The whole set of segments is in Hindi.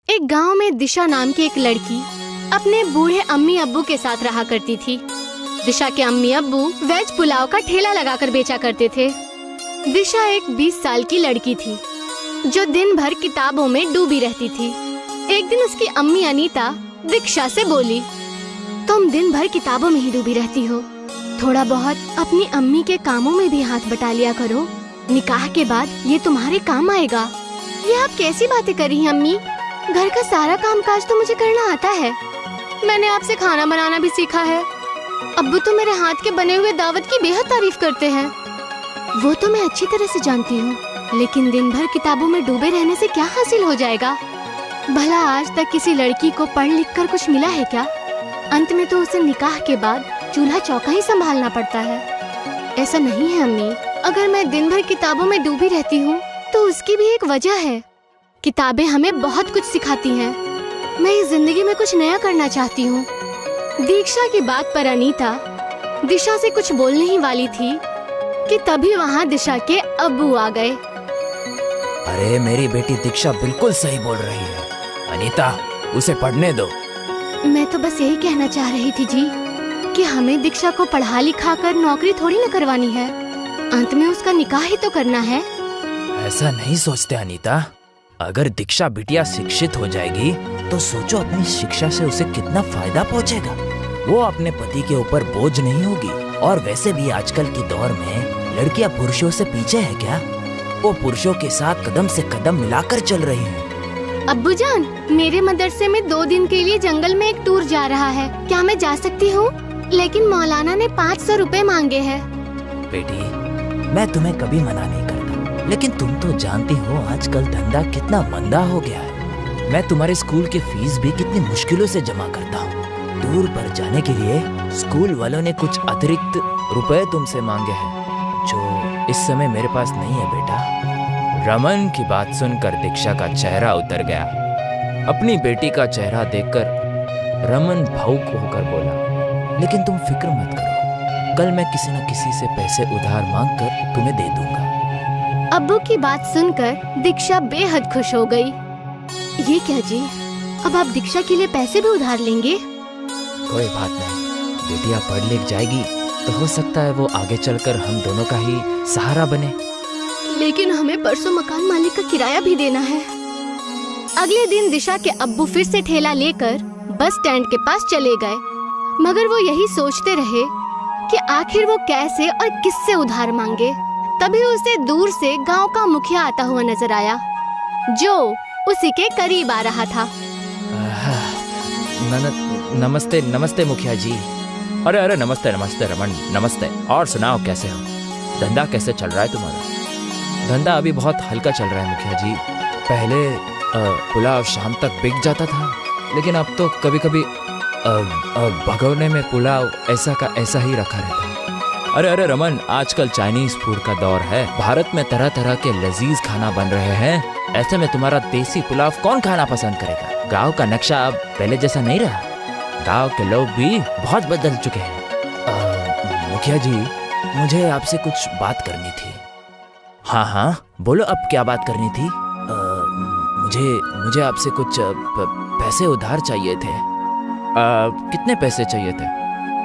एक गांव में दिशा नाम की एक लड़की अपने बूढ़े अम्मी अब्बू के साथ रहा करती थी। दिशा के अम्मी अब्बू वेज पुलाव का ठेला लगाकर बेचा करते थे। दिशा एक 20 साल की लड़की थी जो दिन भर किताबों में डूबी रहती थी। एक दिन उसकी अम्मी अनीता दीक्षा से बोली, तुम दिन भर किताबों में ही डूबी रहती हो, थोड़ा बहुत अपनी अम्मी के कामों में भी हाथ बटा लिया करो, निकाह के बाद ये तुम्हारे काम आएगा। ये आप कैसी बातें कर रही हैं अम्मी? घर का सारा कामकाज तो मुझे करना आता है। मैंने आपसे खाना बनाना भी सीखा है। अब्बू तो मेरे हाथ के बने हुए दावत की बेहद तारीफ करते हैं। वो तो मैं अच्छी तरह से जानती हूँ, लेकिन दिन भर किताबों में डूबे रहने से क्या हासिल हो जाएगा? भला आज तक किसी लड़की को पढ़ लिख कर कुछ मिला है क्या? अंत में तो उसे निकाह के बाद चूल्हा चौका ही संभालना पड़ता है। ऐसा नहीं है अम्मी, अगर मैं दिन भर किताबों में डूबी रहती हूँ तो उसकी भी एक वजह है। किताबें हमें बहुत कुछ सिखाती हैं। मैं इस जिंदगी में कुछ नया करना चाहती हूँ। दीक्षा की बात पर अनीता दिशा से कुछ बोलने ही वाली थी कि तभी वहाँ दिशा के अब्बू आ गए। अरे मेरी बेटी दीक्षा बिल्कुल सही बोल रही है। अनीता, उसे पढ़ने दो। मैं तो बस यही कहना चाह रही थी जी कि हमें दीक्षा को पढ़ा लिखा कर नौकरी थोड़ी न करवानी है, अंत में उसका निकाह ही तो करना है। ऐसा नहीं सोचते अनीता। अगर दीक्षा बिटिया शिक्षित हो जाएगी तो सोचो अपनी शिक्षा से उसे कितना फायदा पहुंचेगा। वो अपने पति के ऊपर बोझ नहीं होगी। और वैसे भी आजकल के दौर में लड़कियां पुरुषों से पीछे है क्या? वो पुरुषों के साथ कदम से कदम मिलाकर चल रही हैं। अब्बूजान, मेरे मदरसे में 2 दिन के लिए जंगल में एक टूर जा रहा है, क्या मैं जा सकती हूँ? लेकिन मौलाना ने 500 रुपए मांगे हैं। बेटी, मैं तुम्हें कभी मना नहीं करता, लेकिन तुम तो जानती हो आजकल धंधा कितना मंदा हो गया है। मैं तुम्हारे स्कूल की फीस भी कितनी मुश्किलों से जमा करता हूँ। टूर पर जाने के लिए स्कूल वालों ने कुछ अतिरिक्त रुपए तुमसे मांगे हैं जो इस समय मेरे पास नहीं है बेटा। रमन की बात सुनकर दीक्षा का चेहरा उतर गया। अपनी बेटी का चेहरा देखकर रमन भावुक होकर बोला, लेकिन तुम फिक्र मत करो, कल मैं किसी न किसी से पैसे उधार मांगकर तुम्हें दे दूंगा। अब्बू की बात सुनकर दीक्षा बेहद खुश हो गई। ये क्या जी, अब आप दीक्षा के लिए पैसे भी उधार लेंगे? कोई बात नहीं, बेटिया पढ़ लिख जाएगी तो हो सकता है वो आगे चलकर हम दोनों का ही सहारा बने। लेकिन हमें परसों मकान मालिक का किराया भी देना है। अगले दिन दिशा के अब्बू फिर से ठेला लेकर बस स्टैंड के पास चले गए, मगर वो यही सोचते रहे कि आखिर वो कैसे और किससे उधार मांगे। तभी उसे दूर से गांव का मुखिया आता हुआ नजर आया, जो उसी के करीब आ रहा था। नमस्ते नमस्ते मुखिया जी। अरे नमस्ते नमस्ते रमन, नमस्ते। और सुनाओ, कैसे हो? धंधा कैसे चल रहा है तुम्हारा? धंधा अभी बहुत हल्का चल रहा है मुखिया जी। पहले पुलाव शाम तक बिक जाता था, लेकिन अब तो कभी कभी भगोने में पुलाव ऐसा का ऐसा ही रखा रहता है। अरे रमन, आजकल चाइनीज फूड का दौर है। भारत में तरह तरह के लजीज खाना बन रहे हैं। ऐसे में तुम्हारा देसी पुलाव कौन खाना पसंद करेगा? गांव का नक्शा अब पहले जैसा नहीं रहा। गांव के लोग भी बहुत बदल चुके हैं। मुखिया जी, मुझे आपसे कुछ बात करनी थी। हाँ, बोलो, अब क्या बात करनी थी? मुझे आपसे कुछ पैसे उधार चाहिए थे। कितने पैसे चाहिए थे?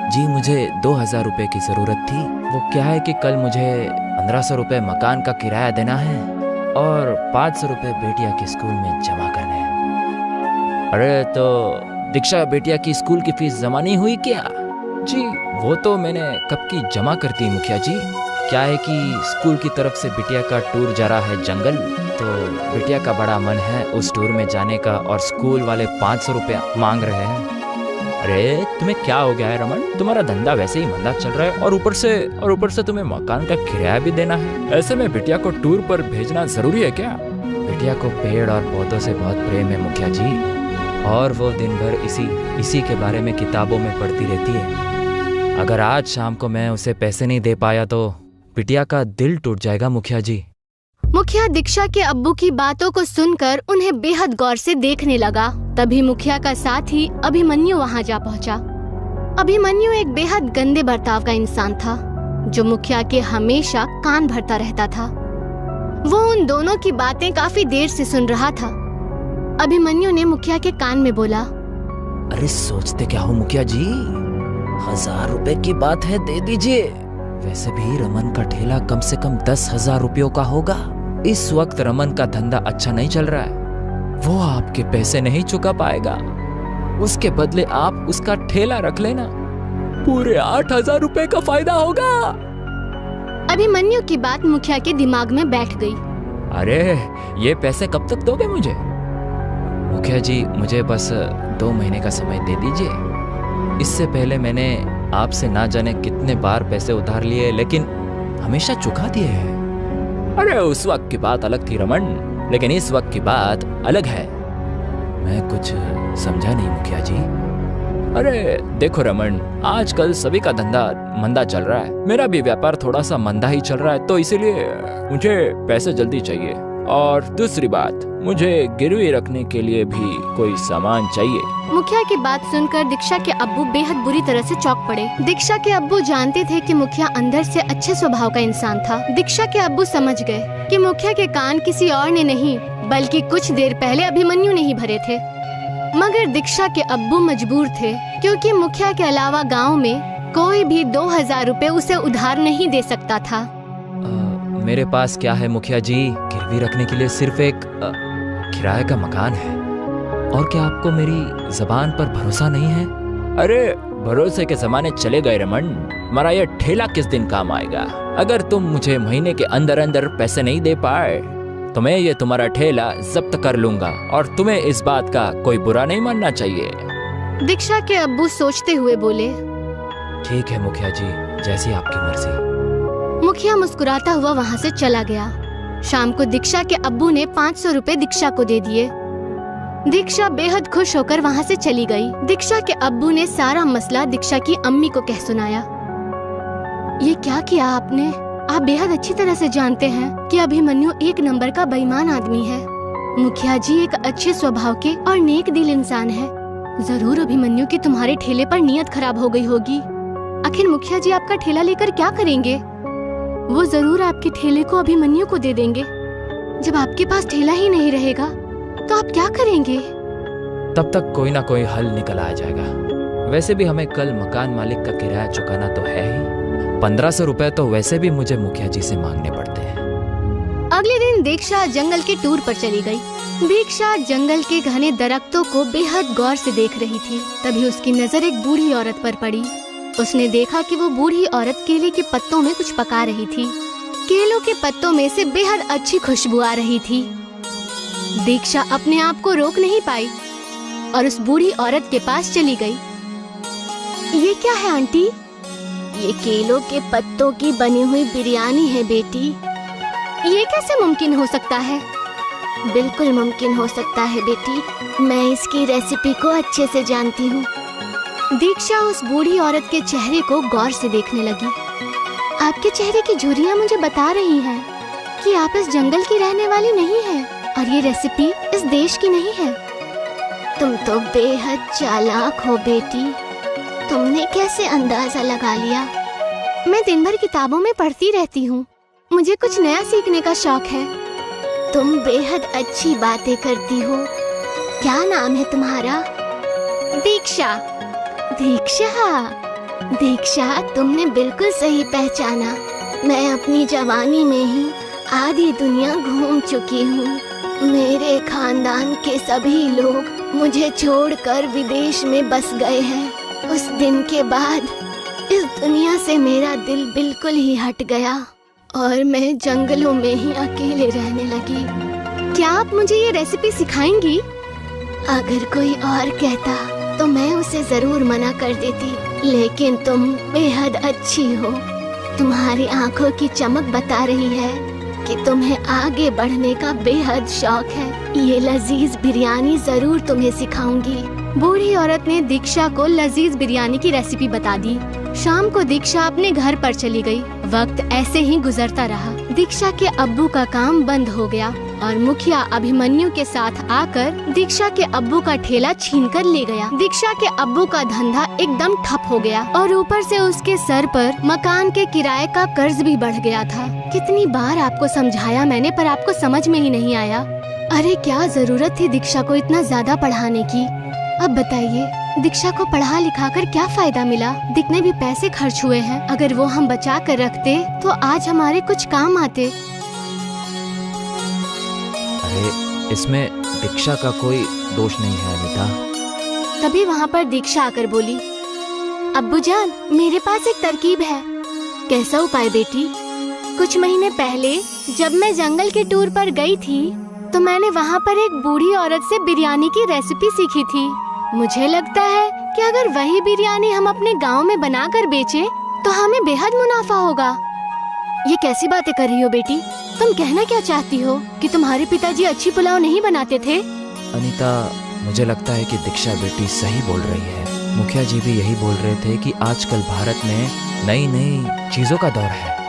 जी, मुझे 2000 रुपए की जरूरत थी। वो क्या है कि कल मुझे 1500 रुपए मकान का किराया देना है और 500 रुपए बेटिया के स्कूल में जमा करने हैं। अरे तो दीक्षा बेटिया की स्कूल की फीस जमा नहीं हुई क्या? जी, वो तो मैंने कब की जमा कर दी मुखिया जी। क्या है कि स्कूल की तरफ से बिटिया का टूर जा रहा है जंगल, तो बिटिया का बड़ा मन है उस टूर में जाने का, और स्कूल वाले 500 रुपया मांग रहे हैं। अरे तुम्हें क्या हो गया है रमन? तुम्हारा धंधा वैसे ही मंदा चल रहा है और ऊपर से तुम्हें मकान का किराया भी देना है। ऐसे में बिटिया को टूर पर भेजना जरूरी है क्या? बिटिया को पेड़ और पौधों से बहुत प्रेम है मुखिया जी, और वो दिन भर इसी के बारे में किताबों में पढ़ती रहती है। अगर आज शाम को मैं उसे पैसे नहीं दे पाया तो बिटिया का दिल टूट जाएगा मुखिया जी। मुखिया दीक्षा के अब्बू की बातों को सुनकर उन्हें बेहद गौर से देखने लगा। तभी मुखिया का साथी अभिमन्यु वहाँ जा पहुँचा। अभिमन्यु एक बेहद गंदे बर्ताव का इंसान था, जो मुखिया के हमेशा कान भरता रहता था। वो उन दोनों की बातें काफी देर से सुन रहा था। अभिमन्यु ने मुखिया के कान में बोला। अरे सोचते क्या हो मुखिया जी, 1000 रुपए की बात है, दे दीजिए। वैसे भी रमन का ठेला कम से कम 10,000 रुपयों का होगा। इस वक्त रमन का धंधा अच्छा नहीं चल रहा है, वो आपके पैसे नहीं चुका पाएगा। उसके बदले आप उसका ठेला रख लेना, पूरे 8,000 रुपए का फायदा होगा। अभिमन्यु की बात मुखिया के दिमाग में बैठ गई। अरे ये पैसे कब तक दोगे मुझे? मुखिया जी मुझे बस 2 महीने का समय दे दीजिए। इससे पहले मैंने आपसे ना जाने कितने बार पैसे उधार लिए, लेकिन हमेशा चुका दिए हैं। अरे उस वक्त की बात अलग थी रमन, लेकिन इस वक्त की बात अलग है। मैं कुछ समझा नहीं मुखिया जी। अरे देखो रमन, आजकल सभी का धंधा मंदा चल रहा है, मेरा भी व्यापार थोड़ा सा मंदा ही चल रहा है, तो इसीलिए मुझे पैसे जल्दी चाहिए। और दूसरी बात, मुझे गिरवी रखने के लिए भी कोई सामान चाहिए। मुखिया की बात सुनकर दीक्षा के अब्बू बेहद बुरी तरह से चौंक पड़े। दीक्षा के अब्बू जानते थे कि मुखिया अंदर से अच्छे स्वभाव का इंसान था। दीक्षा के अब्बू समझ गए कि मुखिया के कान किसी और ने नहीं, बल्कि कुछ देर पहले अभिमन्यु ने ही भरे थे। मगर दीक्षा के अब्बू मजबूर थे, क्योंकि मुखिया के अलावा गांव में कोई भी 2,000 रुपए उसे उधार नहीं दे सकता था। मेरे पास क्या है मुखिया जी, गिरवी रखने के लिए सिर्फ एक किराए का मकान है। और क्या आपको मेरी जबान पर भरोसा नहीं है? अरे भरोसे के जमाने चले गए रमन, हमारा ये ठेला किस दिन काम आएगा? अगर तुम मुझे महीने के अंदर अंदर पैसे नहीं दे पाए तो मैं ये तुम्हारा ठेला जब्त कर लूंगा, और तुम्हें इस बात का कोई बुरा नहीं मानना चाहिए। दीक्षा के अब्बू सोचते हुए बोले, ठीक है मुखिया जी, जैसी आपकी मर्जी। मुखिया मुस्कुराता हुआ वहाँ से चला गया। शाम को दीक्षा के अब्बू ने 500 रुपए दीक्षा को दे दिए। दीक्षा बेहद खुश होकर वहाँ से चली गई। दीक्षा के अब्बू ने सारा मसला दीक्षा की अम्मी को कह सुनाया। ये क्या किया आपने? आप बेहद अच्छी तरह से जानते हैं कि अभिमन्यु एक नंबर का बेईमान आदमी है। मुखिया जी एक अच्छे स्वभाव के और नेक दिल इंसान है। जरूर अभिमन्यु की तुम्हारे ठेले पर नियत खराब हो गई होगी। आखिर मुखिया जी आपका ठेला लेकर क्या करेंगे? वो जरूर आपके ठेले को अभिमन्यु को दे देंगे। जब आपके पास ठेला ही नहीं रहेगा तो आप क्या करेंगे? तब तक कोई ना कोई हल निकल आ जाएगा। वैसे भी हमें कल मकान मालिक का किराया चुकाना तो है ही। 1500 रुपए तो वैसे भी मुझे मुखिया जी से मांगने पड़ते हैं। अगले दिन दीक्षा जंगल के टूर पर चली गई। दीक्षा जंगल के घने दरख्तों को बेहद गौर से देख रही थी। तभी उसकी नजर एक बूढ़ी औरत पर पड़ी। उसने देखा कि वो बूढ़ी औरत केले के पत्तों में कुछ पका रही थी। केलों के पत्तों में से बेहद अच्छी खुशबू आ रही थी। दीक्षा अपने आप को रोक नहीं पाई और उस बूढ़ी औरत के पास चली गई। ये क्या है आंटी? ये केलों के पत्तों की बनी हुई बिरयानी है बेटी। ये कैसे मुमकिन हो सकता है? बिल्कुल मुमकिन हो सकता है बेटी, मैं इसकी रेसिपी को अच्छे से जानती हूँ। दीक्षा उस बूढ़ी औरत के चेहरे को गौर से देखने लगी। आपके चेहरे की झुर्रियाँ मुझे बता रही हैं कि आप इस जंगल की रहने वाली नहीं हैं और ये रेसिपी इस देश की नहीं है। तुम तो बेहद चालाक हो बेटी। तुमने कैसे अंदाजा लगा लिया? मैं दिन भर किताबों में पढ़ती रहती हूँ, मुझे कुछ नया सीखने का शौक है। तुम बेहद अच्छी बातें करती हो। क्या नाम है तुम्हारा? दीक्षा। दीक्षा, दीक्षा तुमने बिल्कुल सही पहचाना। मैं अपनी जवानी में ही आधी दुनिया घूम चुकी हूँ। मेरे खानदान के सभी लोग मुझे छोड़कर विदेश में बस गए हैं। उस दिन के बाद इस दुनिया से मेरा दिल बिल्कुल ही हट गया और मैं जंगलों में ही अकेले रहने लगी। क्या आप मुझे ये रेसिपी सिखाएंगी? अगर कोई और कहता तो मैं उसे जरूर मना कर देती, लेकिन तुम बेहद अच्छी हो। तुम्हारी आंखों की चमक बता रही है कि तुम्हें आगे बढ़ने का बेहद शौक है। ये लजीज बिरयानी जरूर तुम्हें सिखाऊंगी। बूढ़ी औरत ने दीक्षा को लजीज बिरयानी की रेसिपी बता दी। शाम को दीक्षा अपने घर पर चली गई। वक्त ऐसे ही गुजरता रहा। दीक्षा के अब्बू का काम बंद हो गया और मुखिया अभिमन्यु के साथ आकर दीक्षा के अब्बू का ठेला छीनकर ले गया। दीक्षा के अब्बू का धंधा एकदम ठप हो गया और ऊपर से उसके सर पर मकान के किराए का कर्ज भी बढ़ गया था। कितनी बार आपको समझाया मैंने, पर आपको समझ में ही नहीं आया। अरे क्या जरूरत थी दीक्षा को इतना ज्यादा पढ़ाने की। अब बताइए, दीक्षा को पढ़ा लिखा कर क्या फायदा मिला? कितने भी पैसे खर्च हुए हैं, अगर वो हम बचा कर रखते तो आज हमारे कुछ काम आते। अरे इसमें दीक्षा का कोई दोष नहीं है अनीता। तभी वहाँ पर दीक्षा आकर बोली, अब्बू जान, मेरे पास एक तरकीब है। कैसा उपाय बेटी? कुछ महीने पहले जब मैं जंगल के टूर पर गई थी तो मैंने वहाँ पर एक बूढ़ी औरत से बिरयानी की रेसिपी सीखी थी। मुझे लगता है कि अगर वही बिरयानी हम अपने गांव में बनाकर बेचें तो हमें बेहद मुनाफा होगा। ये कैसी बातें कर रही हो बेटी? तुम कहना क्या चाहती हो कि तुम्हारे पिताजी अच्छी पुलाव नहीं बनाते थे? अनीता, मुझे लगता है कि दीक्षा बेटी सही बोल रही है। मुखिया जी भी यही बोल रहे थे कि आजकल भारत में नई नई चीजों का दौर है।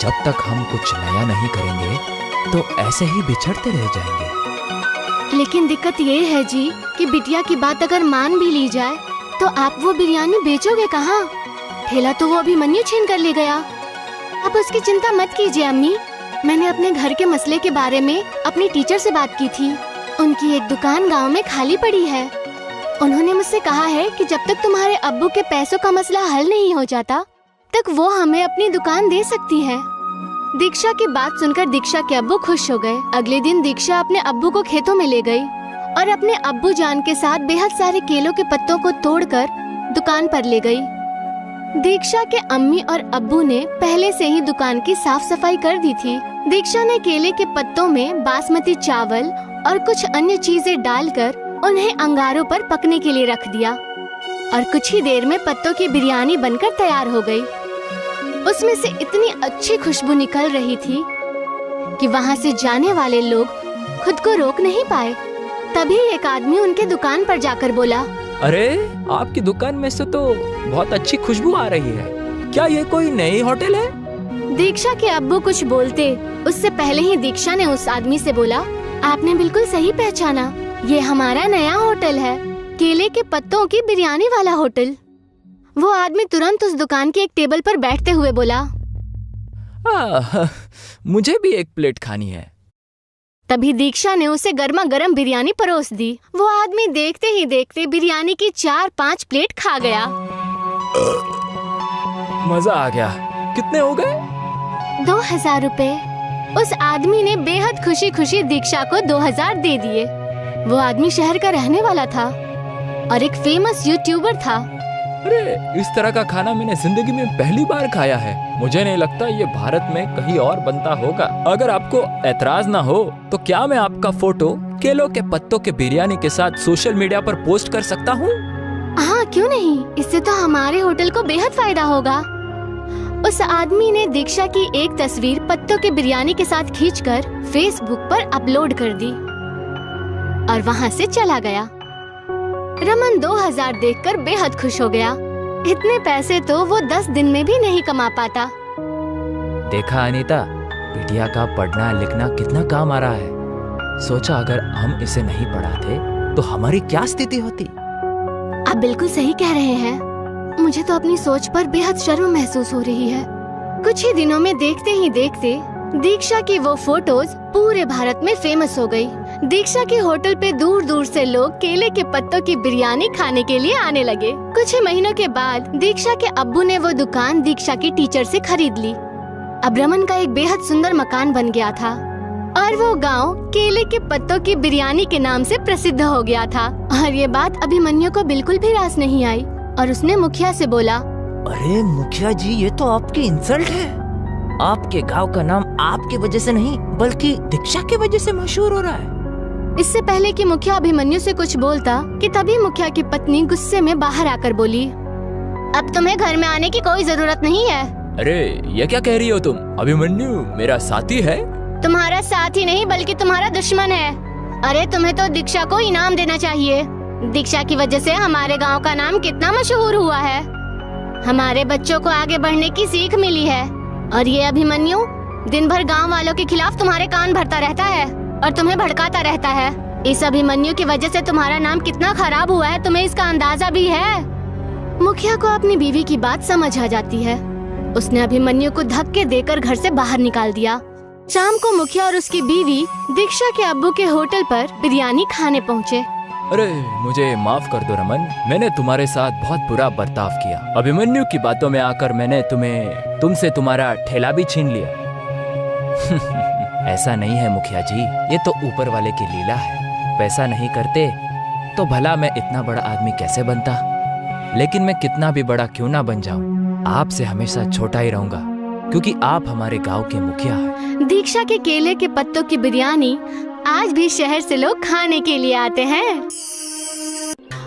जब तक हम कुछ नया नहीं करेंगे तो ऐसे ही बिछड़ते रह जाएंगे। लेकिन दिक्कत ये है जी कि बिटिया की बात अगर मान भी ली जाए तो आप वो बिरयानी बेचोगे कहाँ? ठेला तो वो अभिमन्यु छीन कर ले गया। अब उसकी चिंता मत कीजिए अम्मी। मैंने अपने घर के मसले के बारे में अपनी टीचर से बात की थी। उनकी एक दुकान गांव में खाली पड़ी है। उन्होंने मुझसे कहा है कि जब तक तुम्हारे अब्बू के पैसों का मसला हल नहीं हो जाता तक वो हमें अपनी दुकान दे सकती है। दीक्षा की बात सुनकर दीक्षा के अब्बू खुश हो गए। अगले दिन दीक्षा अपने अब्बू को खेतों में ले गई और अपने अब्बू जान के साथ बेहद सारे केलों के पत्तों को तोड़कर दुकान पर ले गई। दीक्षा के अम्मी और अब्बू ने पहले से ही दुकान की साफ सफाई कर दी थी। दीक्षा ने केले के पत्तों में बासमती चावल और कुछ अन्य चीजें डालकर उन्हें अंगारों पर पकने के लिए रख दिया और कुछ ही देर में पत्तों की बिरयानी बनकर तैयार हो गई। उसमें से इतनी अच्छी खुशबू निकल रही थी कि वहाँ से जाने वाले लोग खुद को रोक नहीं पाए। तभी एक आदमी उनके दुकान पर जाकर बोला, अरे आपकी दुकान में से तो बहुत अच्छी खुशबू आ रही है। क्या ये कोई नई होटल है? दीक्षा के अब्बू कुछ बोलते उससे पहले ही दीक्षा ने उस आदमी से बोला, आपने बिल्कुल सही पहचाना, ये हमारा नया होटल है, केले के पत्तों की बिरयानी वाला होटल। वो आदमी तुरंत उस दुकान के एक टेबल पर बैठते हुए बोला, मुझे भी एक प्लेट खानी है। तभी दीक्षा ने उसे गर्मा गर्म बिरयानी परोस दी। वो आदमी देखते ही देखते बिरयानी की 4-5 प्लेट खा गया। मजा आ गया। कितने हो गए? 2000 रुपए। उस आदमी ने बेहद खुशी खुशी दीक्षा को 2000 दे दिए। वो आदमी शहर का रहने वाला था और एक फेमस यूट्यूबर था। अरे इस तरह का खाना मैंने जिंदगी में पहली बार खाया है। मुझे नहीं लगता ये भारत में कहीं और बनता होगा। अगर आपको एतराज ना हो तो क्या मैं आपका फोटो केलों के पत्तों के बिरयानी के साथ सोशल मीडिया पर पोस्ट कर सकता हूँ? हाँ, क्यों नहीं। इससे तो हमारे होटल को बेहद फायदा होगा। उस आदमी ने दीक्षा की एक तस्वीर पत्तों के बिरयानी के साथ खींचकर फेसबुक पर अपलोड कर दी और वहाँ से चला गया। रमन 2000 देखकर बेहद खुश हो गया। इतने पैसे तो वो 10 दिन में भी नहीं कमा पाता। देखा अनीता, बिटिया का पढ़ना लिखना कितना काम आ रहा है। सोचा अगर हम इसे नहीं पढ़ाते तो हमारी क्या स्थिति होती। आप बिल्कुल सही कह रहे हैं। मुझे तो अपनी सोच पर बेहद शर्म महसूस हो रही है। कुछ ही दिनों में देखते ही देखते दीक्षा की वो फोटोज पूरे भारत में फेमस हो गई। दीक्षा के होटल पे दूर दूर से लोग केले के पत्तों की बिरयानी खाने के लिए आने लगे। कुछ ही महीनों के बाद दीक्षा के अब्बू ने वो दुकान दीक्षा की टीचर से खरीद ली। अब रमन का एक बेहद सुंदर मकान बन गया था और वो गांव केले के पत्तों की बिरयानी के नाम से प्रसिद्ध हो गया था। और ये बात अभिमन्यु को बिल्कुल भी रास नहीं आई और उसने मुखिया से बोला, अरे मुखिया जी, ये तो आपकी इंसल्ट है। आपके गांव का नाम आपकी वजह से नहीं बल्कि दीक्षा की वजह से मशहूर हो रहा है। इससे पहले कि मुखिया अभिमन्यु से कुछ बोलता कि तभी मुखिया की पत्नी गुस्से में बाहर आकर बोली, अब तुम्हें घर में आने की कोई जरूरत नहीं है। अरे ये क्या कह रही हो तुम? अभिमन्यु मेरा साथी है। तुम्हारा साथी नहीं बल्कि तुम्हारा दुश्मन है। अरे तुम्हें तो दीक्षा को इनाम देना चाहिए। दीक्षा की वजह से हमारे गांव का नाम कितना मशहूर हुआ है। हमारे बच्चों को आगे बढ़ने की सीख मिली है और ये अभिमन्यु दिन भर गांव वालों के खिलाफ तुम्हारे कान भरता रहता है और तुम्हें भड़काता रहता है। इस अभिमन्यु की वजह से तुम्हारा नाम कितना खराब हुआ है, तुम्हें इसका अंदाजा भी है। मुखिया को अपनी बीवी की बात समझ आ जाती है। उसने अभिमन्यु को धक्के देकर घर से बाहर निकाल दिया। शाम को मुखिया और उसकी बीवी दीक्षा के अब्बू के होटल पर बिरयानी खाने पहुँचे। अरे मुझे माफ कर दो रमन, मैंने तुम्हारे साथ बहुत बुरा बर्ताव किया। अभिमन्यु की बातों में आकर मैंने तुमसे तुम्हारा ठेला भी छीन लिया। ऐसा नहीं है मुखिया जी, ये तो ऊपर वाले की लीला है। पैसा नहीं करते तो भला मैं इतना बड़ा आदमी कैसे बनता। लेकिन मैं कितना भी बड़ा क्यों ना बन जाऊं, आपसे हमेशा छोटा ही रहूंगा, क्योंकि आप हमारे गांव के मुखिया हैं। दीक्षा के केले के पत्तों की बिरयानी आज भी शहर से लोग खाने के लिए आते हैं।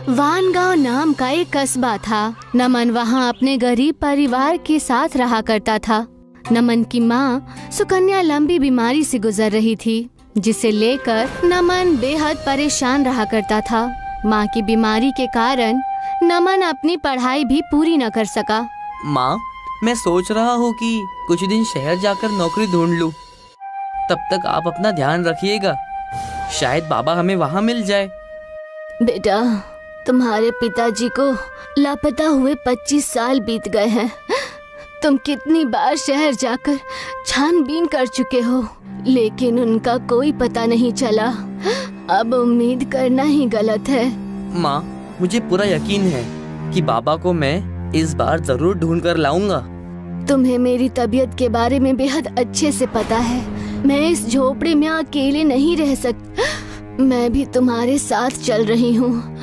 वानगांव नाम का एक कस्बा था। नमन वहाँ अपने गरीब परिवार के साथ रहा करता था। नमन की माँ सुकन्या लंबी बीमारी से गुजर रही थी, जिसे लेकर नमन बेहद परेशान रहा करता था। माँ की बीमारी के कारण नमन अपनी पढ़ाई भी पूरी न कर सका। माँ, मैं सोच रहा हूँ कि कुछ दिन शहर जाकर नौकरी ढूंढ लूँ। तब तक आप अपना ध्यान रखिएगा, शायद बाबा हमें वहाँ मिल जाए। बेटा, तुम्हारे पिताजी को लापता हुए 25 साल बीत गए हैं। तुम कितनी बार शहर जाकर छानबीन कर चुके हो, लेकिन उनका कोई पता नहीं चला। अब उम्मीद करना ही गलत है। माँ, मुझे पूरा यकीन है कि बाबा को मैं इस बार जरूर ढूंढ कर लाऊंगा। तुम्हें मेरी तबीयत के बारे में बेहद अच्छे से पता है। मैं इस झोपड़ी में अकेले नहीं रह सकती। मैं भी तुम्हारे साथ चल रही हूँ।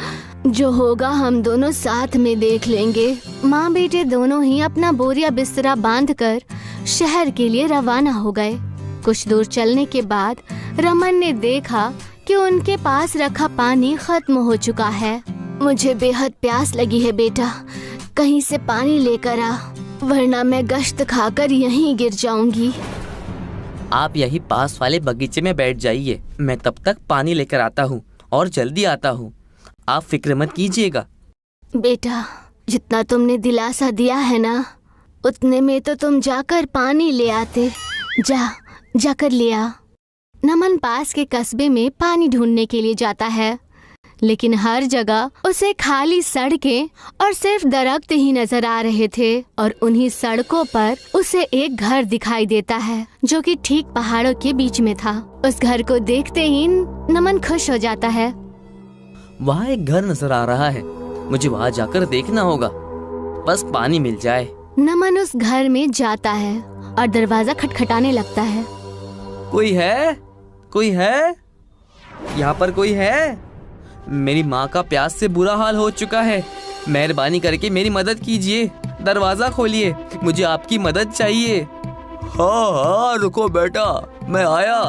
जो होगा हम दोनों साथ में देख लेंगे। माँ बेटे दोनों ही अपना बोरिया बिस्तरा बांधकर शहर के लिए रवाना हो गए। कुछ दूर चलने के बाद रमन ने देखा कि उनके पास रखा पानी खत्म हो चुका है। मुझे बेहद प्यास लगी है बेटा, कहीं से पानी लेकर आ, वरना मैं गश्त खाकर यहीं गिर जाऊंगी। आप यही पास वाले बगीचे में बैठ जाइए, मैं तब तक पानी लेकर आता हूँ और जल्दी आता हूँ। आप फिक्र मत कीजिएगा। बेटा, जितना तुमने दिलासा दिया है ना, उतने में तो तुम जाकर पानी ले आते। जाकर ले आ। नमन पास के कस्बे में पानी ढूंढने के लिए जाता है, लेकिन हर जगह उसे खाली सड़कें और सिर्फ दरख्त ही नजर आ रहे थे। और उन्हीं सड़कों पर उसे एक घर दिखाई देता है, जो कि ठीक पहाड़ों के बीच में था। उस घर को देखते ही नमन खुश हो जाता है। वहाँ एक घर नजर आ रहा है, मुझे वहाँ जाकर देखना होगा, बस पानी मिल जाए। नमन उस घर में जाता है और दरवाजा खटखटाने लगता है। कोई है? कोई है? यहाँ पर कोई है? मेरी माँ का प्यास से बुरा हाल हो चुका है, मेहरबानी करके मेरी मदद कीजिए। दरवाजा खोलिए, मुझे आपकी मदद चाहिए। हाँ, रुको बेटा, मैं आया।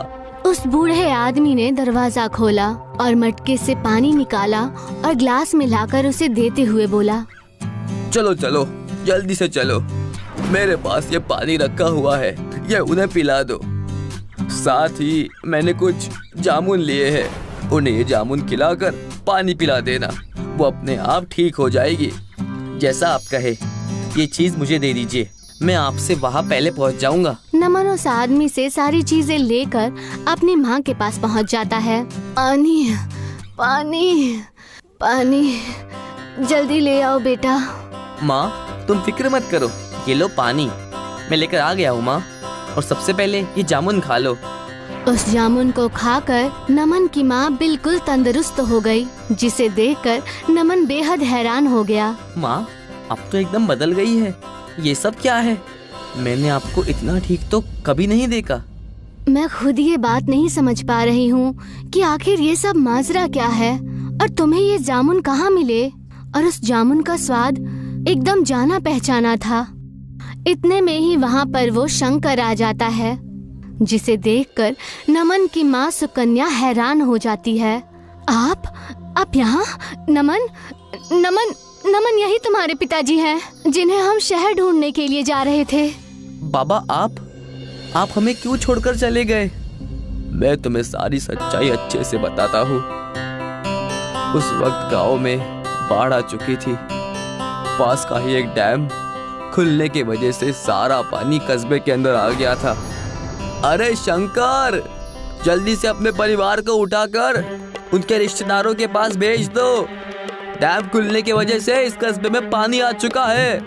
उस बूढ़े आदमी ने दरवाजा खोला और मटके से पानी निकाला और ग्लास में लाकर उसे देते हुए बोला, चलो चलो, जल्दी से चलो, मेरे पास ये पानी रखा हुआ है, ये उन्हें पिला दो। साथ ही मैंने कुछ जामुन लिए हैं, उन्हें ये जामुन खिलाकर पानी पिला देना, वो अपने आप ठीक हो जाएगी। जैसा आप कहे, ये चीज मुझे दे दीजिए, मैं आपसे वहाँ पहले पहुँच जाऊंगा। नमन उस आदमी से सारी चीजें लेकर अपनी माँ के पास पहुँच जाता है। पानी, पानी, पानी, जल्दी ले आओ बेटा। माँ, तुम फिक्र मत करो, ये लो पानी, मैं लेकर आ गया हूँ माँ। और सबसे पहले ये जामुन खा लो। उस जामुन को खाकर नमन की माँ बिल्कुल तंदुरुस्त हो गई, जिसे देखकर नमन बेहद हैरान हो गया। माँ, अब तो एकदम बदल गई है, ये सब क्या है? मैंने आपको इतना ठीक तो कभी नहीं देखा। मैं खुद ये बात नहीं समझ पा रही हूँ कि आखिर ये सब माजरा क्या है और तुम्हें ये जामुन कहाँ मिले। और उस जामुन का स्वाद एकदम जाना पहचाना था। इतने में ही वहाँ पर वो शंकर आ जाता है, जिसे देखकर नमन की माँ सुकन्या हैरान हो जाती है। आप यहाँ? नमन, नमन, नमन, यही तुम्हारे पिताजी हैं, जिन्हें हम शहर ढूंढने के लिए जा रहे थे। बाबा, आप हमें क्यों छोड़कर चले गए? मैं तुम्हें सारी सच्चाई अच्छे से बताता हूँ। उस वक्त गांव में बाढ़ आ चुकी थी। पास का ही एक डैम खुलने की वजह से सारा पानी कस्बे के अंदर आ गया था। अरे शंकर, जल्दी से अपने परिवार को उठाकर उनके रिश्तेदारों के पास भेज दो। डैम खुलने की वजह से इस कस्बे में पानी आ चुका है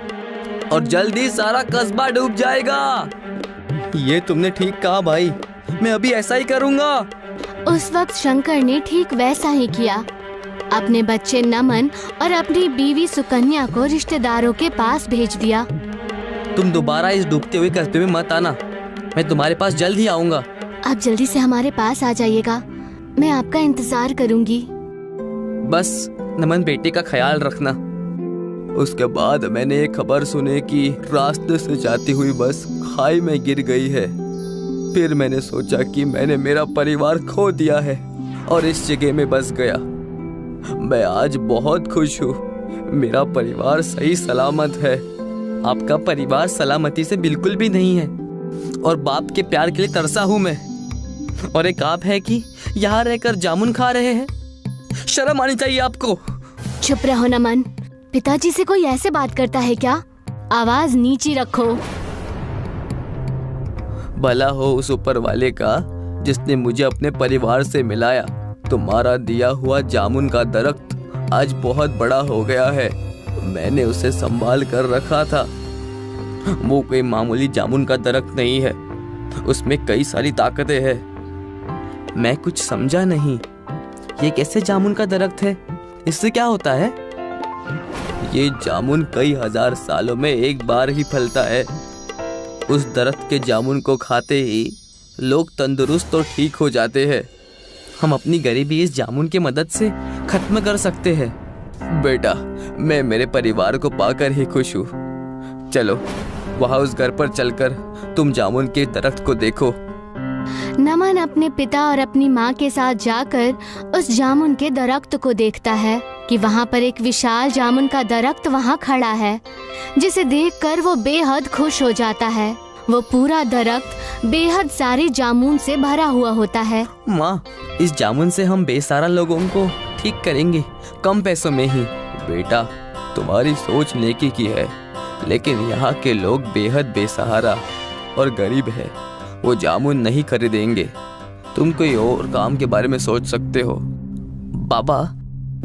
और जल्दी सारा कस्बा डूब जाएगा। ये तुमने ठीक कहा भाई, मैं अभी ऐसा ही करूँगा। उस वक्त शंकर ने ठीक वैसा ही किया। अपने बच्चे नमन और अपनी बीवी सुकन्या को रिश्तेदारों के पास भेज दिया। तुम दोबारा इस डूबते हुए कस्बे में मत आना, मैं तुम्हारे पास जल्द ही आऊँगा। आप जल्दी से हमारे पास आ जाइएगा, मैं आपका इंतजार करूंगी। बस नमन बेटे का ख्याल रखना। उसके बाद मैंने एक खबर सुनी कि रास्ते से जाती हुई बस खाई में गिर गई है। फिर मैंने सोचा कि मैंने मेरा परिवार खो दिया है और इस जगह में बस गया। मैं आज बहुत खुश हूँ, मेरा परिवार सही सलामत है। आपका परिवार सलामती से बिल्कुल भी नहीं है और बाप के प्यार के लिए तरसा हूँ मैं। और एक आप है कि यहाँ रहकर जामुन खा रहे हैं, शर्म आनी चाहिए आपको। चुप रहो नमन, पिताजी से कोई ऐसे बात करता है क्या? आवाज नीची रखो। भला हो उस ऊपर वाले का जिसने मुझे अपने परिवार से मिलाया। तुम्हारा दिया हुआ जामुन का दरख्त आज बहुत बड़ा हो गया है। मैंने उसे संभाल कर रखा था। वो कोई मामूली जामुन का दरख्त नहीं है, उसमें कई सारी ताकतें हैं। मैं कुछ समझा नहीं, ये कैसे जामुन का दरख्त है? इससे क्या होता है? ये जामुन कई हजार सालों में एक बार ही फलता है। उस दरख्त के जामुन को खाते ही लोग तंदुरुस्त और ठीक हो जाते हैं। हम अपनी गरीबी इस जामुन की मदद से खत्म कर सकते हैं। बेटा, मैं मेरे परिवार को पाकर ही खुश हूँ। चलो वहाँ उस घर पर चलकर तुम जामुन के दरख्त को देखो। नमन अपने पिता और अपनी माँ के साथ जाकर उस जामुन के दरख्त को देखता है कि वहाँ पर एक विशाल जामुन का दरख्त वहाँ खड़ा है, जिसे देखकर वो बेहद खुश हो जाता है। वो पूरा दरख्त बेहद सारे जामुन से भरा हुआ होता है। माँ, इस जामुन से हम बेसहारा लोगों को ठीक करेंगे, कम पैसों में ही। बेटा, तुम्हारी सोच नेकी की है, लेकिन यहाँ के लोग बेहद बेसहारा और गरीब है, वो जामुन नहीं खरीदेंगे। तुम कोई और काम के बारे में सोच सकते हो। बाबा,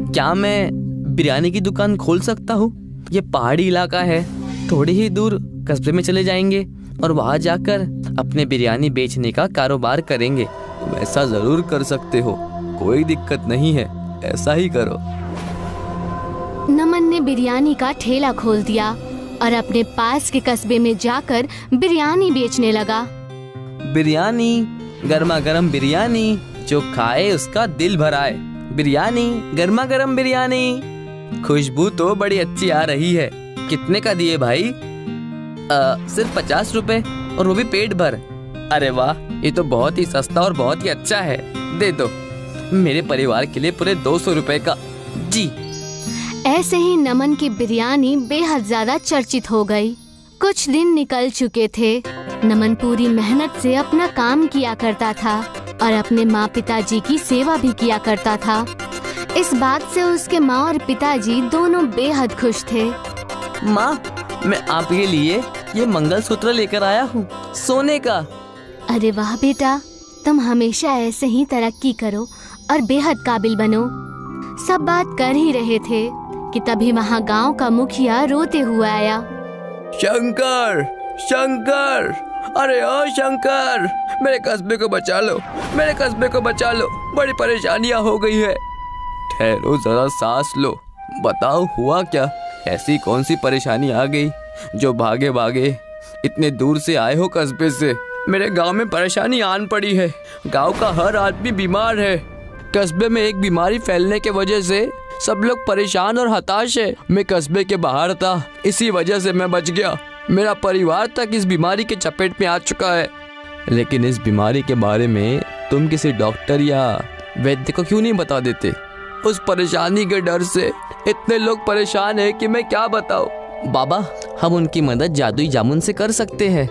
क्या मैं बिरयानी की दुकान खोल सकता हूँ? ये पहाड़ी इलाका है, थोड़ी ही दूर कस्बे में चले जाएंगे और वहाँ जाकर अपने बिरयानी बेचने का कारोबार करेंगे। तुम ऐसा जरूर कर सकते हो, कोई दिक्कत नहीं है, ऐसा ही करो। नमन ने बिरयानी का ठेला खोल दिया और अपने पास के कस्बे में जाकर बिरयानी बेचने लगा। बिरयानी, गर्मा गर्म बिरयानी, जो खाए उसका दिल भराए। बिरयानी, गर्मा गर्म बिरयानी। खुशबू तो बड़ी अच्छी आ रही है। कितने का दिए भाई? सिर्फ 50 रुपए, और वो भी पेट भर। अरे वाह, ये तो बहुत ही सस्ता और बहुत ही अच्छा है। दे दो, मेरे परिवार के लिए पूरे 200 रुपए का। जी। ऐसे ही नमन की बिरयानी बेहद ज्यादा चर्चित हो गई। कुछ दिन निकल चुके थे। नमन पूरी मेहनत से अपना काम किया करता था और अपने माँ पिताजी की सेवा भी किया करता था। इस बात से उसके माँ और पिताजी दोनों बेहद खुश थे। माँ, मैं आपके लिए ये मंगलसूत्र लेकर आया हूँ, सोने का। अरे वाह बेटा, तुम हमेशा ऐसे ही तरक्की करो और बेहद काबिल बनो। सब बात कर ही रहे थे कि तभी वहाँ गांव का मुखिया रोते हुए आया। शंकर, शंकर, अरे ओ शंकर, मेरे कस्बे को बचा लो, मेरे कस्बे को बचा लो, बड़ी परेशानियां हो गई है। ठहरो जरा, सांस लो, बताओ हुआ क्या? ऐसी कौन सी परेशानी आ गई जो भागे भागे इतने दूर से आए हो कस्बे से? मेरे गांव में परेशानी आन पड़ी है। गांव का हर आदमी बीमार है। कस्बे में एक बीमारी फैलने के वजह से सब लोग परेशान और हताश है। मैं कस्बे के बाहर था, इसी वजह से मैं बच गया। मेरा परिवार तक इस बीमारी के चपेट में आ चुका है। लेकिन इस बीमारी के बारे में तुम किसी डॉक्टर या वैद्य को क्यों नहीं बता देते? उस परेशानी के डर से इतने लोग परेशान हैं कि मैं क्या बताऊं। बाबा, हम उनकी मदद जादुई जामुन से कर सकते हैं।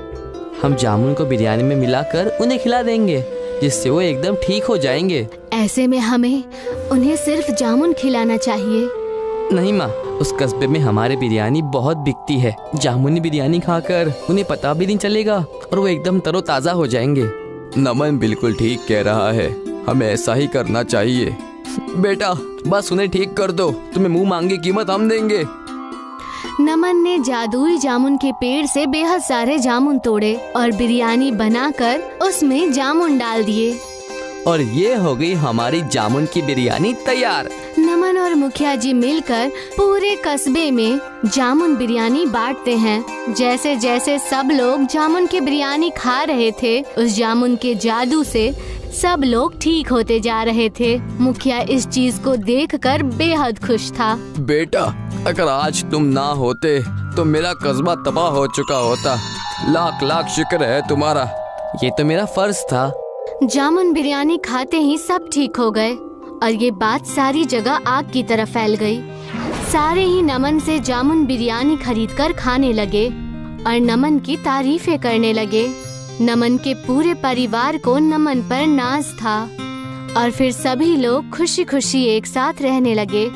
हम जामुन को बिरयानी में मिलाकर उन्हें खिला देंगे, जिससे वो एकदम ठीक हो जाएंगे। ऐसे में हमें उन्हें सिर्फ जामुन खिलाना चाहिए। नहीं माँ, उस कस्बे में हमारे बिरयानी बहुत बिकती है। जामुनी बिरयानी खाकर उन्हें पता भी नहीं चलेगा और वो एकदम तरोताजा हो जाएंगे। नमन बिल्कुल ठीक कह रहा है, हमें ऐसा ही करना चाहिए। बेटा, बस उन्हें ठीक कर दो, तुम्हें मुंह मांगी कीमत हम देंगे। नमन ने जादुई जामुन के पेड़ से बेहद सारे जामुन तोड़े और बिरयानी बनाकर उसमें जामुन डाल दिए। और ये हो गई हमारी जामुन की बिरयानी तैयार। नमन और मुखिया जी मिलकर पूरे कस्बे में जामुन बिरयानी बांटते हैं। जैसे जैसे सब लोग जामुन की बिरयानी खा रहे थे, उस जामुन के जादू से सब लोग ठीक होते जा रहे थे। मुखिया इस चीज को देखकर बेहद खुश था। बेटा, अगर आज तुम ना होते तो मेरा कस्बा तबाह हो चुका होता। लाख लाख शुक्र है तुम्हारा, ये तो मेरा फर्ज था। जामुन बिरयानी खाते ही सब ठीक हो गए और ये बात सारी जगह आग की तरह फैल गई। सारे ही नमन से जामुन बिरयानी खरीदकर खाने लगे और नमन की तारीफें करने लगे। नमन के पूरे परिवार को नमन पर नाज था और फिर सभी लोग खुशी खुशी एक साथ रहने लगे।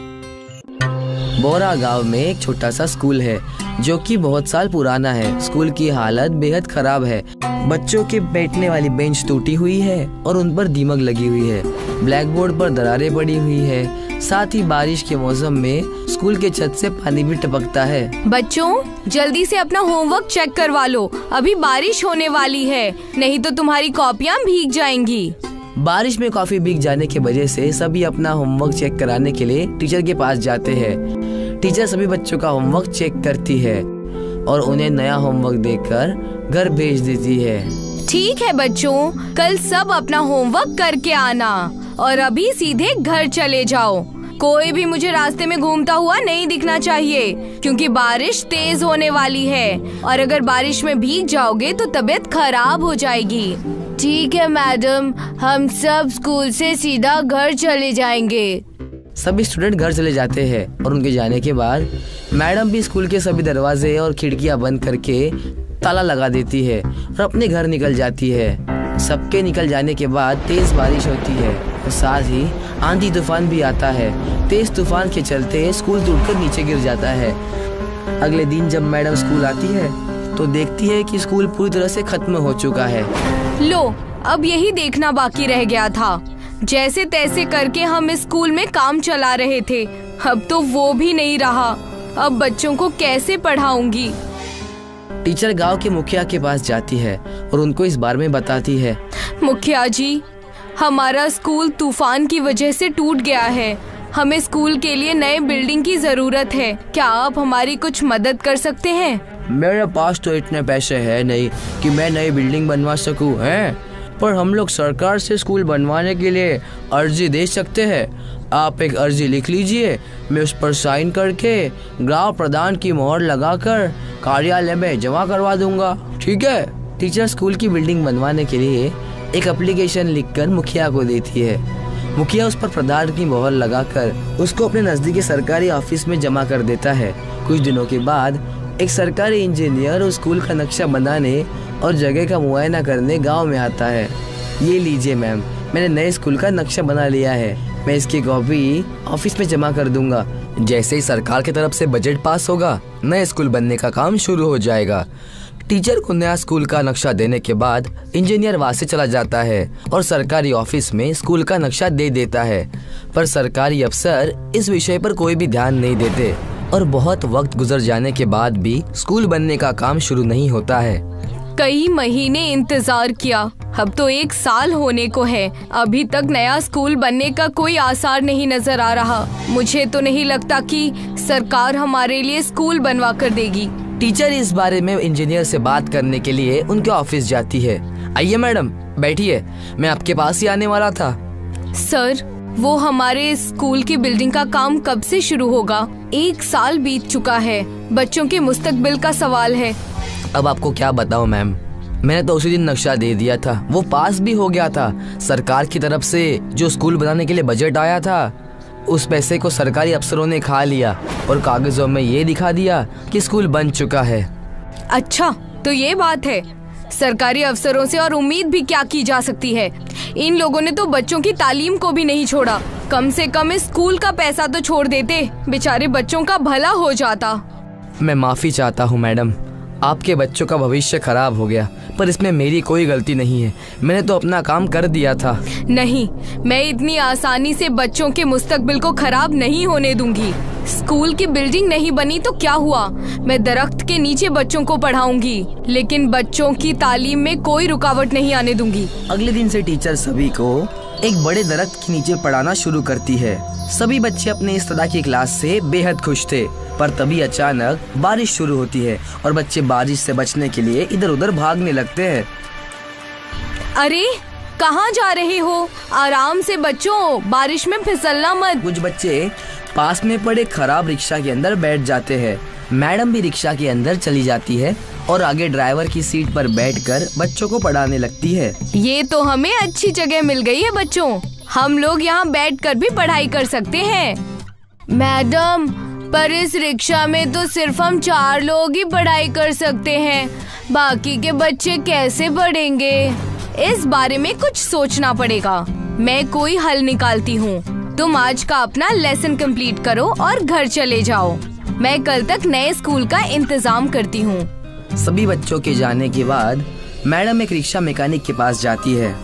बोरा गांव में एक छोटा सा स्कूल है जो कि बहुत साल पुराना है। स्कूल की हालत बेहद खराब है। बच्चों के बैठने वाली बेंच टूटी हुई है और उन पर दीमक लगी हुई है। ब्लैक बोर्ड पर दरारें पड़ी हुई है। साथ ही बारिश के मौसम में स्कूल के छत से पानी भी टपकता है। बच्चों, जल्दी से अपना होमवर्क चेक करवा लो, अभी बारिश होने वाली है, नहीं तो तुम्हारी कॉपियाँ भीग जाएंगी। बारिश में काफी भीग जाने की वजह से सभी अपना होमवर्क चेक कराने के लिए टीचर के पास जाते हैं। टीचर सभी बच्चों का होमवर्क चेक करती है और उन्हें नया होमवर्क देकर घर भेज देती है। ठीक है बच्चों, कल सब अपना होमवर्क करके आना और अभी सीधे घर चले जाओ। कोई भी मुझे रास्ते में घूमता हुआ नहीं दिखना चाहिए, क्योंकि बारिश तेज होने वाली है और अगर बारिश में भीग जाओगे तो तबीयत खराब हो जाएगी। ठीक है मैडम, हम सब स्कूल से सीधा घर चले जाएंगे। सभी स्टूडेंट घर चले जाते हैं और उनके जाने के बाद मैडम भी स्कूल के सभी दरवाजे और खिड़कियां बंद करके ताला लगा देती है और अपने घर निकल जाती है। सबके निकल जाने के बाद तेज बारिश होती है और साथ ही आंधी तूफान भी आता है। तेज तूफान के चलते स्कूल टूटकर नीचे गिर जाता है। अगले दिन जब मैडम स्कूल आती है तो देखती है कि स्कूल पूरी तरह से खत्म हो चुका है। लो, अब यही देखना बाकी रह गया था। जैसे तैसे करके हम इस स्कूल में काम चला रहे थे, अब तो वो भी नहीं रहा। अब बच्चों को कैसे पढ़ाऊंगी? टीचर गांव के मुखिया के पास जाती है और उनको इस बारे में बताती है। मुखिया जी, हमारा स्कूल तूफान की वजह से टूट गया है। हमें स्कूल के लिए नए बिल्डिंग की जरूरत है। क्या आप हमारी कुछ मदद कर सकते हैं? मेरे पास तो इतने पैसे है नहीं कि मैं नई बिल्डिंग बनवा सकूं, हैं? पर हम लोग सरकार से स्कूल बनवाने के लिए अर्जी दे सकते हैं। आप एक अर्जी लिख लीजिए, मैं उस पर साइन करके ग्राम प्रधान की मोहर लगाकर कार्यालय में जमा करवा दूंगा। ठीक है? टीचर स्कूल की बिल्डिंग बनवाने के लिए एक एप्लीकेशन लिखकर मुखिया को देती है। मुखिया उस पर प्रधान की मोहर लगाकर उसको अपने नजदीकी सरकारी ऑफिस में जमा कर देता है। कुछ दिनों के बाद एक सरकारी इंजीनियर उस स्कूल का नक्शा बनाने और जगह का मुआयना करने गांव में आता है। ये लीजिए मैम, मैंने नए स्कूल का नक्शा बना लिया है। मैं इसकी कॉपी ऑफिस में जमा कर दूंगा। जैसे ही सरकार की तरफ से बजट पास होगा, नए स्कूल बनने का काम शुरू हो जाएगा। टीचर को नया स्कूल का नक्शा देने के बाद इंजीनियर वहाँ से चला जाता है और सरकारी ऑफिस में स्कूल का नक्शा दे देता है। पर सरकारी अफसर इस विषय पर कोई भी ध्यान नहीं देते और बहुत वक्त गुजर जाने के बाद भी स्कूल बनने का काम शुरू नहीं होता है। कई महीने इंतजार किया, अब तो 1 साल होने को है। अभी तक नया स्कूल बनने का कोई आसार नहीं नजर आ रहा। मुझे तो नहीं लगता कि सरकार हमारे लिए स्कूल बनवा कर देगी। टीचर इस बारे में इंजीनियर से बात करने के लिए उनके ऑफिस जाती है। आइए मैडम, बैठिए, मैं आपके पास ही आने वाला था। सर, वो हमारे स्कूल की बिल्डिंग का काम कब से शुरू होगा? 1 साल बीत चुका है। बच्चों के मुस्तकबिल का सवाल है। अब आपको क्या बताऊं मैम, मैंने तो उसी दिन नक्शा दे दिया था, वो पास भी हो गया था। सरकार की तरफ से जो स्कूल बनाने के लिए बजट आया था, उस पैसे को सरकारी अफसरों ने खा लिया और कागजों में ये दिखा दिया कि स्कूल बन चुका है। अच्छा, तो ये बात है। सरकारी अफसरों से और उम्मीद भी क्या की जा सकती है? इन लोगों ने तो बच्चों की तालीम को भी नहीं छोड़ा। कम से कम इस स्कूल का पैसा तो छोड़ देते, बेचारे बच्चों का भला हो जाता। मैं माफी चाहता हूँ मैडम, आपके बच्चों का भविष्य खराब हो गया, पर इसमें मेरी कोई गलती नहीं है। मैंने तो अपना काम कर दिया था। नहीं, मैं इतनी आसानी से बच्चों के मुस्तकबिल को खराब नहीं होने दूंगी। स्कूल की बिल्डिंग नहीं बनी तो क्या हुआ, मैं दरख्त के नीचे बच्चों को पढ़ाऊंगी, लेकिन बच्चों की तालीम में कोई रुकावट नहीं आने दूंगी। अगले दिन से टीचर सभी को एक बड़े दरख्त के नीचे पढ़ाना शुरू करती है। सभी बच्चे अपने इस तरह की क्लास से बेहद खुश थे, पर तभी अचानक बारिश शुरू होती है और बच्चे बारिश से बचने के लिए इधर उधर भागने लगते हैं। अरे कहाँ जा रहे हो? आराम से बच्चों, बारिश में फिसलना मत। कुछ बच्चे पास में पड़े खराब रिक्शा के अंदर बैठ जाते हैं। मैडम भी रिक्शा के अंदर चली जाती है और आगे ड्राइवर की सीट पर बैठकर बच्चों को पढ़ाने लगती है। ये तो हमें अच्छी जगह मिल गई है बच्चों, हम लोग यहाँ बैठकर भी पढ़ाई कर सकते हैं। मैडम, पर इस रिक्शा में तो सिर्फ हम 4 लोग ही पढ़ाई कर सकते हैं, बाकी के बच्चे कैसे पढ़ेंगे? इस बारे में कुछ सोचना पड़ेगा। मैं कोई हल निकालती हूँ। तुम आज का अपना लेसन कंप्लीट करो और घर चले जाओ। मैं कल तक नए स्कूल का इंतजाम करती हूँ। सभी बच्चों के जाने के बाद मैडम एक रिक्शा मैकेनिक के पास जाती है।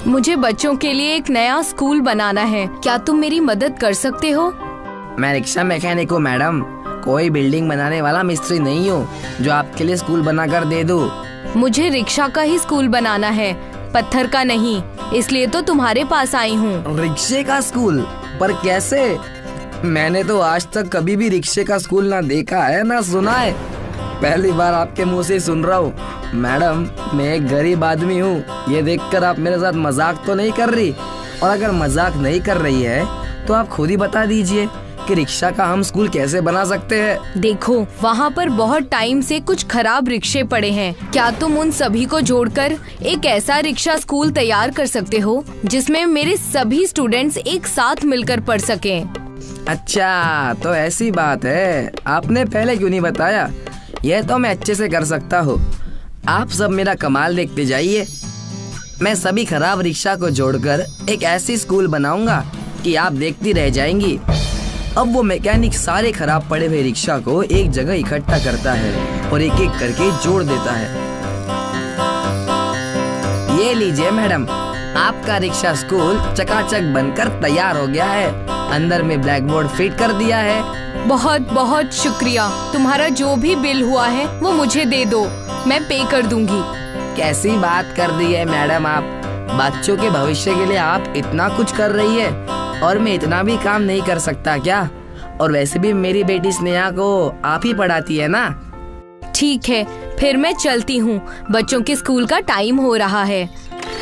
मुझे बच्चों के लिए एक नया स्कूल बनाना है, क्या तुम मेरी मदद कर सकते हो? मैं रिक्शा मैकेनिक हूँ मैडम, कोई बिल्डिंग बनाने वाला मिस्त्री नहीं हूँ जो आपके लिए स्कूल बनाकर दे दूँ। मुझे रिक्शा का ही स्कूल बनाना है, पत्थर का नहीं, इसलिए तो तुम्हारे पास आई हूँ। रिक्शे का स्कूल? पर कैसे? मैंने तो आज तक कभी भी रिक्शे का स्कूल ना देखा है ना सुना है, पहली बार आपके मुंह से सुन रहा हूँ। मैडम, मैं एक गरीब आदमी हूँ, ये देखकर आप मेरे साथ मजाक तो नहीं कर रही? और अगर मजाक नहीं कर रही है तो आप खुद ही बता दीजिए कि रिक्शा का हम स्कूल कैसे बना सकते हैं। देखो, वहाँ पर बहुत टाइम से कुछ खराब रिक्शे पड़े हैं, क्या तुम उन सभी को जोड़कर एक ऐसा रिक्शा स्कूल तैयार कर सकते हो जिसमें मेरे सभी स्टूडेंट्स एक साथ मिलकर पढ़ सकें? अच्छा, तो ऐसी बात है, आपने पहले क्यों नहीं बताया? यह तो मैं अच्छे से कर सकता हूँ। आप सब मेरा कमाल देखते जाइए। मैं सभी खराब रिक्शा को जोड़कर एक ऐसी स्कूल बनाऊंगा कि आप देखती रह जाएंगी। अब वो मैकेनिक सारे खराब पड़े हुए रिक्शा को एक जगह इकट्ठा करता है और एक एक करके जोड़ देता है। ये लीजिए मैडम, आपका रिक्शा स्कूल चकाचक बनकर तैयार हो गया है। अंदर में ब्लैक बोर्ड फिट कर दिया है। बहुत बहुत शुक्रिया। तुम्हारा जो भी बिल हुआ है वो मुझे दे दो, मैं पे कर दूंगी। कैसी बात कर दी है मैडम आप? बच्चों के भविष्य के लिए आप इतना कुछ कर रही है और मैं इतना भी काम नहीं कर सकता क्या? और वैसे भी मेरी बेटी स्नेहा को आप ही पढ़ाती है ना? ठीक है, फिर मैं चलती हूँ, बच्चों के स्कूल का टाइम हो रहा है।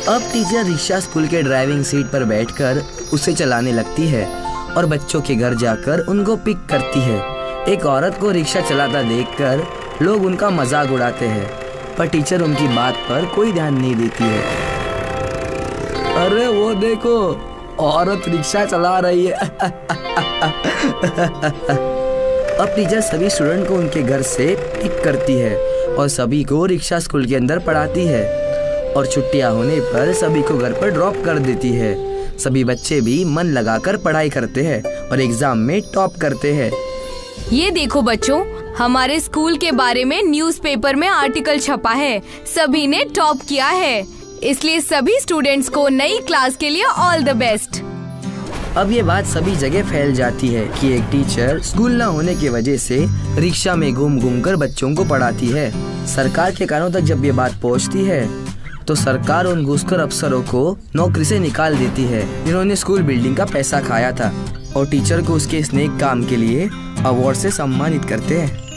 अब टीचर रिक्शा स्कूल के ड्राइविंग सीट पर बैठकर उसे चलाने लगती है और बच्चों के घर जाकर उनको पिक करती है। एक औरत को रिक्शा चलाता देखकर लोग उनका मजाक उड़ाते हैं, पर टीचर उनकी बात पर कोई ध्यान नहीं देती है। अरे वो देखो, औरत रिक्शा चला रही है। अब टीचर सभी स्टूडेंट को उनके घर से पिक करती है और सभी को रिक्शा स्कूल के अंदर पढ़ाती है और छुट्टियां होने पर सभी को घर पर ड्रॉप कर देती है। सभी बच्चे भी मन लगाकर पढ़ाई करते हैं और एग्जाम में टॉप करते हैं। ये देखो बच्चों, हमारे स्कूल के बारे में न्यूज़पेपर में आर्टिकल छपा है, सभी ने टॉप किया है, इसलिए सभी स्टूडेंट्स को नई क्लास के लिए ऑल द बेस्ट। अब ये बात सभी जगह फैल जाती है कि एक टीचर स्कूल न होने की वजह से रिक्शा में घूम घूम कर बच्चों को पढ़ाती है। सरकार के कानों तक जब ये बात पहुंचती है तो सरकार उन घुसखोर अफसरों को नौकरी से निकाल देती है जिन्होंने स्कूल बिल्डिंग का पैसा खाया था, और टीचर को उसके इस नेक काम के लिए अवार्ड से सम्मानित करते हैं।